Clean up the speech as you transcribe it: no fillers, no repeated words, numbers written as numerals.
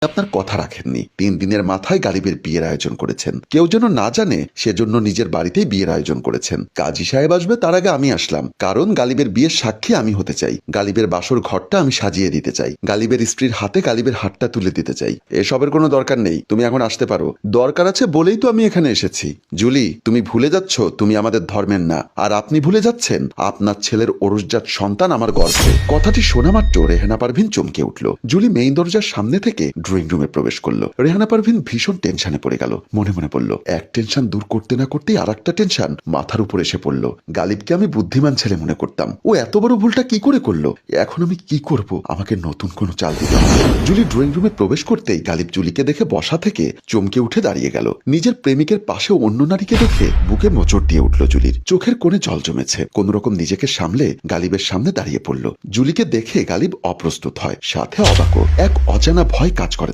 আপনার কথা রাখেননি। 3 দিনের মাথায় গালিবের বিয়ের আয়োজন করেছেন। কেউ যেন না জানে সেজন্য নিজের বাড়িতেই বিয়ের আয়োজন করেছেন। কাজী সাহেব আসবে তার আগে আমি আসলাম, কারণ গালিবের বিয়ের সাক্ষী আমি হতে চাই। গালিবের বাসর ঘরটা আমি সাজিয়ে দিতে চাই। গালিবের স্ত্রীর হাতে গালিবের হাতটা তুলে দিতে চাই। এসবের কোনো দরকার নেই, তুমি এখন আসতে পারো। দরকার আছে বলেই তো আমি এখানে এসেছি। জুলি, তুমি ভুলে যাচ্ছ তুমি আমাদের ধর্মের না, আর আপনি ভুলে যাচ্ছেন আপনার ছেলের ওরসজাত সন্তান আমার গর্ভে। কথাটি শোনা মাত্র রেহানা পারভিন চমকে উঠল। জুলি মেইন দরজার সামনে থেকে ড্রয়িং রুমে প্রবেশ করলো। রেহানা পারভিন ভীষণ টেনশনে পড়ে গেল। মনে মনে বলল, এক টেনশন দূর করতে না করতেই আর একটা টেনশন মাথার উপর এসে পড়লো। গালিবকে আমি বুদ্ধিমান ছেলে মনে করতাম, ও এত বড় ভুলটা কি করে করলো? এখন আমি কি করব? আমাকে নতুন কোনো চাল দিতে হবে। জুলি ড্রয়িং রুমে প্রবেশ করতেই গালিব জুলিকে দেখে বসা থেকে চমকে উঠে দাঁড়িয়ে গেল। নিজের প্রেমিকের পাশে অন্য নারীকে দেখে বুকে মোচড় দিয়ে উঠল জুলির। চোখের কোণে জল জমেছে। কোন রকম নিজেকে সামলে গালিবের সামনে দাঁড়িয়ে পড়ল। জুলিকে দেখে গালিব অপ্রস্তুত হয়, সাথে অবাকও। এক অজানা ভয় কাজ